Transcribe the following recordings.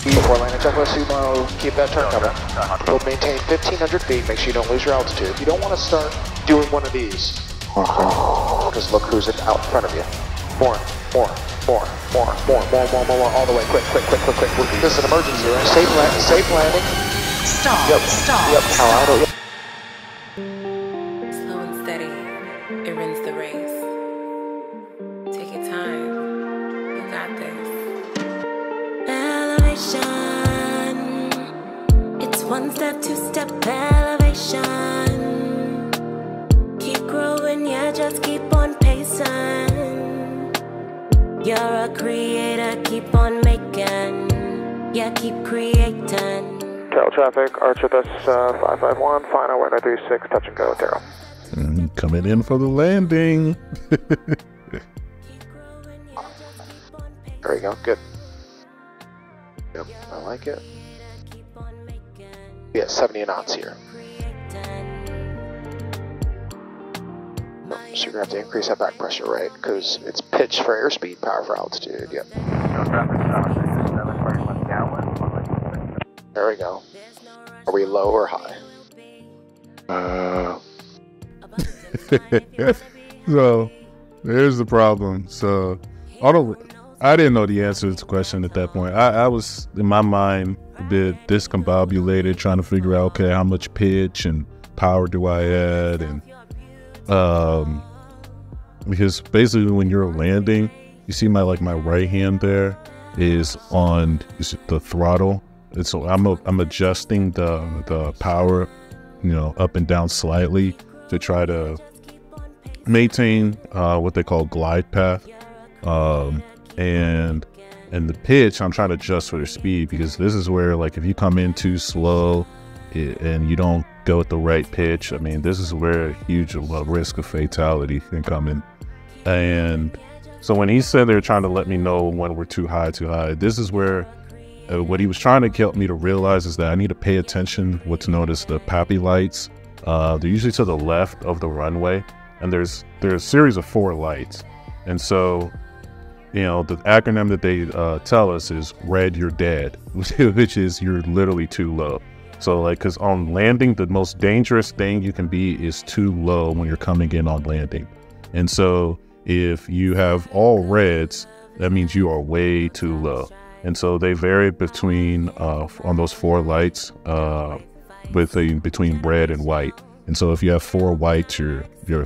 Before landing checklist, Sumo, keep that turn cover. We'll maintain 1,500 feet, make sure you don't lose your altitude. You don't want to start doing one of these. Okay. Because look who's out in front of you. More, all the way, quick. This is an emergency, right? Safe landing. Stop, yep. stop. Yep, Colorado, yep. Slow and steady, it wins the race. Take your time, you got this. Elevation, it's one step, two-step elevation. Keep growing, yeah, just keep on pacing. You're a creator, keep on making, yeah, keep creating. Tail traffic, Archer, that's 551, final winner 36, touch and go, Terrell. Coming in for the landing. There you go, good. Yep, I like it. Yeah, 70 knots here. So you're going to have to increase that back pressure, right? Because it's pitch for airspeed, power for altitude, yep. There we go. Are we low or high? So, there's the problem. So, I didn't know the answer to the question at that point. I was, in my mind, a bit discombobulated, trying to figure out, okay, how much pitch and power do I add? And because basically when you're landing, you see my right hand there is on the throttle. And so I'm adjusting the power, up and down slightly to try to maintain what they call glide path. And the pitch, I'm trying to adjust for the speed, because this is where, like, if you come in too slow and you don't go at the right pitch, I mean, this is where a huge risk of fatality can come in. And so when he said they're trying to let me know when we're too high, this is where what he was trying to get me to realize is that I need to pay attention what's known as the PAPI lights. They're usually to the left of the runway, and there's a series of 4 lights. And so, the acronym that they tell us is red, you're dead, which is you're literally too low. So, like, because on landing, the most dangerous thing you can be is too low when you're coming in on landing. And so if you have all reds, that means you are way too low. And so they vary between, on those 4 lights, between red and white. And so if you have 4 whites, you're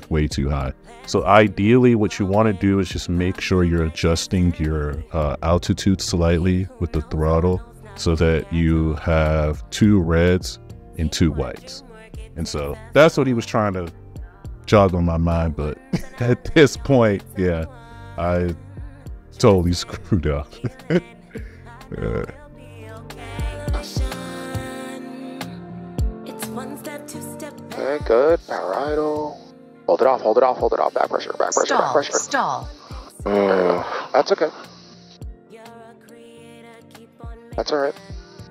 way too high. So ideally what you want to do is just make sure you're adjusting your altitude slightly with the throttle so that you have 2 reds and 2 whites. And so that's what he was trying to jog on my mind. But at this point, yeah, I totally screwed up. Okay, good. Power idle. Hold it off. Back pressure. Stall. That's okay. That's alright.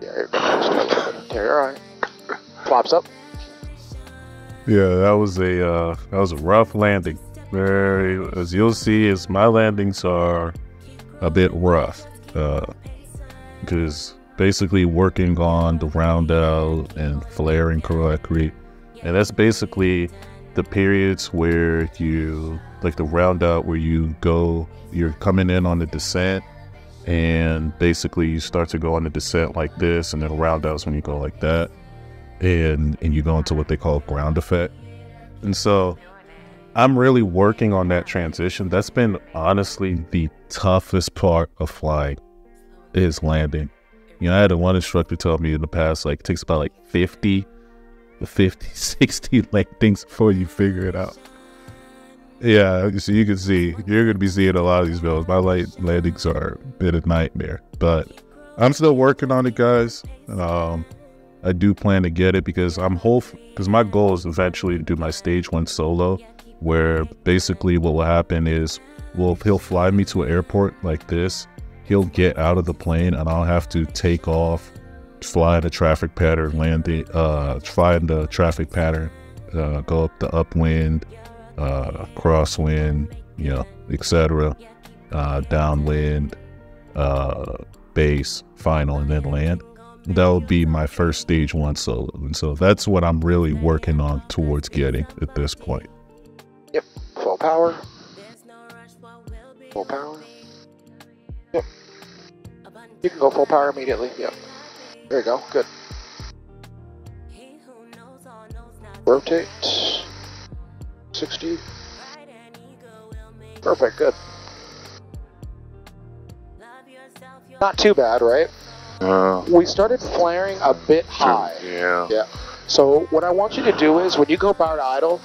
Yeah, you're good. You're alright. Flops up. Yeah, that was a rough landing. As you'll see, my landings are a bit rough. Because basically working on the round out and flaring correctly. And that's basically the periods where you, like the round out where you're coming in on the descent, and basically you start to go on the descent like this, and then round outs when you go like that. And you go into what they call ground effect. And so I'm really working on that transition. That's been honestly the toughest part of flying, is landing. I had one instructor tell me in the past, like, it takes about 50, 60 landings before you figure it out. Yeah, so you can see, you're going to be seeing a lot of these videos. My landings are a bit of a nightmare, but I'm still working on it, guys. I do plan to get it because my goal is eventually to do my stage 1 solo, where basically what will happen is, he'll fly me to an airport like this. He'll get out of the plane and I'll have to take off, fly in the traffic pattern, go up the upwind, crosswind, etc., downwind, base, final, and then land. That'll be my first stage 1 solo. And so that's what I'm really working on towards getting at this point. Yep, full power. Full power. Yep. You can go full power immediately. Yep. There you go. Good. Rotate. 60. Perfect. Good. Not too bad, right? We started flaring a bit high. Yeah. Yeah. So what I want you to do is when you go power to idle,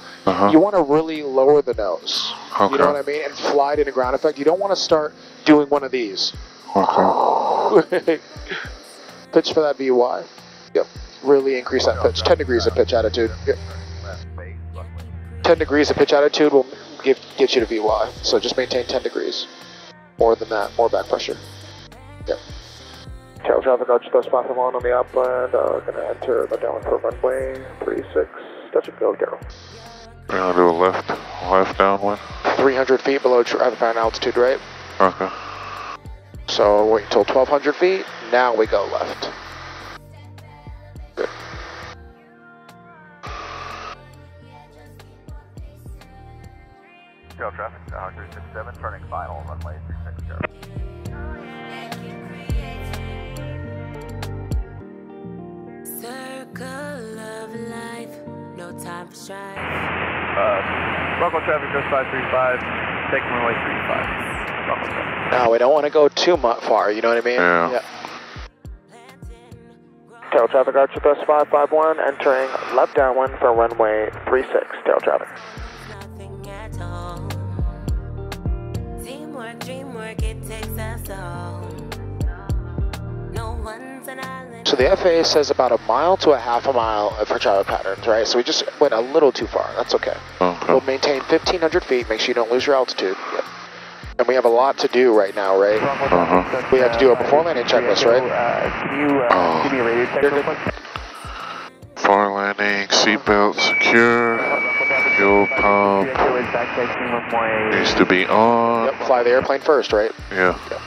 you want to really lower the nose. Okay. You know what I mean? And fly it into ground effect. You don't want to start doing one of these. Okay. Pitch for that VY. Yep. Really increase that pitch. 10 degrees of pitch attitude. Yep. 10 degrees of pitch attitude will get you to VY. So just maintain 10 degrees. More than that. More back pressure. Yep. Tail traffic Archer thus platform on the upland. Gonna enter the downwind for runway 36. Touch and go, Daryl. We're gonna do a left downwind. 300 feet below traffic altitude, right? Okay. So wait until 1,200 feet. Now we go left. Good. Tail traffic, 367, turning final, runway 36, Daryl. Circle of life, no time for strife. Local traffic, just 535, taking runway 35. Local traffic. Now we don't want to go too much far, you know what I mean? Yeah. Tail traffic Archer thus 551, entering left downwind for runway 36. Tail traffic. Nothing at all. Teamwork, dreamwork, it takes us all. No one's an island. So the FAA says about 1 mile to a half a mile for travel patterns, right? So we just went a little too far. That's okay. Okay. We'll maintain 1,500 feet. Make sure you don't lose your altitude. Yep. And we have a lot to do right now, right? We have to do a before landing checklist, right? Can you give me a radio check real quick? Far landing, seatbelt secure, fuel pump needs to be on. Yep, fly the airplane first, right? Yeah. Yep.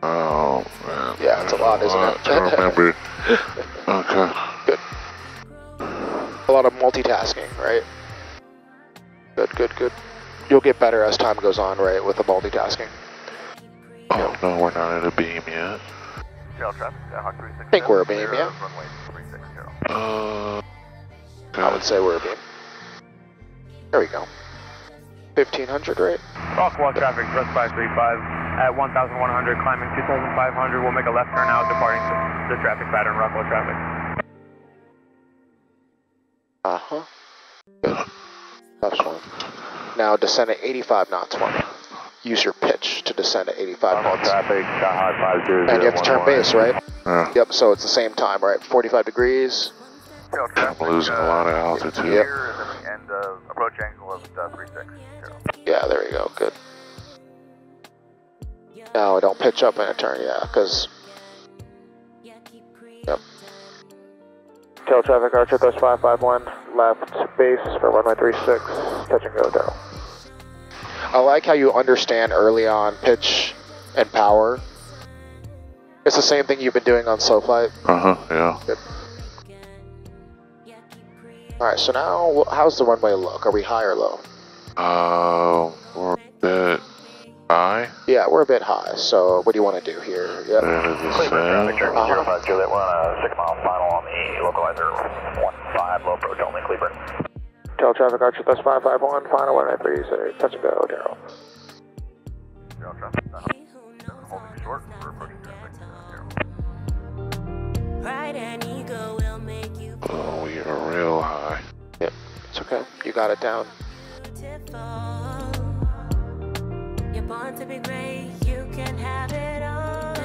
Oh man. Yeah, it's a lot, isn't it? I remember. Okay. Good. A lot of multitasking, right? Good, good, good. You'll get better as time goes on, right, with the multitasking. Oh no, we're not at a beam yet. Tail traffic, Hawk 367. I think we're a beam, yeah. Runway 36, Daryl. Okay. I would say we're a beam. There we go. 1,500, right? Hawk 1 traffic, just 535, at 1,100, climbing 2,500. We'll make a left turn out, departing the traffic pattern, Rockwell traffic. Uh-huh. Good. That's one. Now descend at 85 knots, one. Use your pitch to descend at 85 knots. Traffic, Hot 50. And you have to turn base, right? Yeah. Yep, so it's the same time, right? 45 degrees. I'm losing a lot of altitude. Yep. Here is at the end of approach angle of 36. Yeah, there you go, good. No, don't pitch up in a turn, yeah, because... Yep. Tail traffic, Archer, those 551, left base for runway 36, touch and go, Daryl. I like how you understand early on pitch and power. It's the same thing you've been doing on slow flight. Yeah. Good. Alright, so now, how's the runway look? Are we high or low? We're a bit high. Yeah, we're a bit high, so what do you want to do here? Yep. Traffic, Cherokee 05 Juliet, we're on a 6 mile final on the localizer 15, low approach only, Cleveland. Tail traffic, Archer, plus 551, final 193, touch and go, Daryl. Tail traffic, holding short for approaching traffic, Pride and ego will make you Oh, we are real high. Yep, it's okay. You got it down. beautiful. You're born to be great, you can have it all.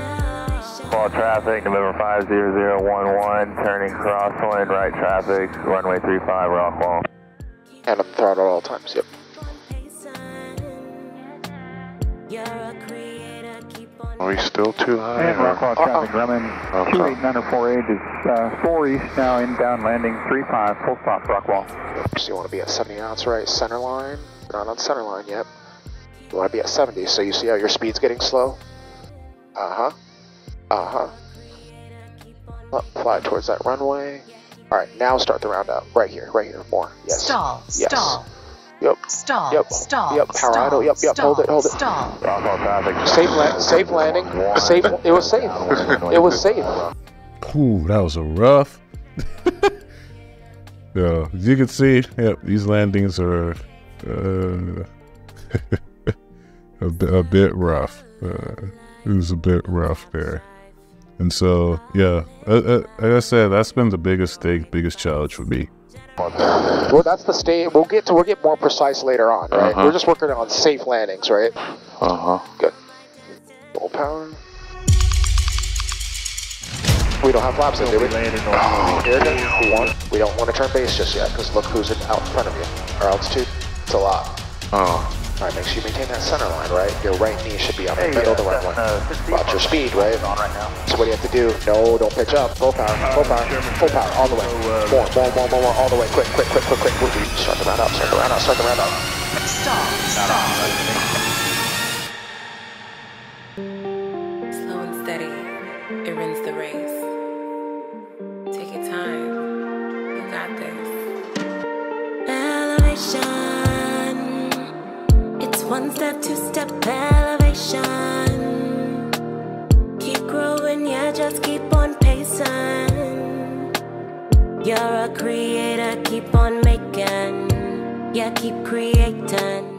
Fall traffic, November 50011, turning crosswind, right traffic, runway 35, Rockwall. And on the throttle at all times, yep. You're a creator, keep on. Are we still too high? And Rockwall traffic, running Okay. 28948 is 4 east now, inbound landing 35, full stop, Rockwall. Yep. So you want to be at 70 knots, right? Center line. You're not on center line yet. You want to be at 70, so you see how your speed's getting slow? Uh-huh. Fly towards that runway. All right, now start the round out. Right here, more. Yes. Stall. Yes. Stall. Yep. Stall. Yep. Stall. Yep. Power stall, idle. Yep. Stall, Hold it. Stall. Safe landing. Safe. It was safe. It was safe. Ooh, that was a rough. Yeah, as you can see, yep, these landings are a bit rough. It was a bit rough there. And so, yeah, like I said, that's been the biggest challenge for me. Well, that's the state. We'll get more precise later on, right? We're just working on safe landings, right? Good. Full power. We don't have flaps in, do we? Here it is. We don't want to turn base just yet, because look who's out in front of you. Our altitude, it's a lot. Alright, make sure you maintain that center line, right? Your right knee should be on the middle of the runway. Watch your speed, right? So what do you have to do? No, don't pitch up. Full power, all the way. More, all the way. Quick. Start the round up. Stall. Slow and steady, it wins the race. Take your time, you got this. Elevation, it's one step, two step elevation. Keep growing, yeah, just keep on pacing. You're a creator, keep on making, yeah, keep creating.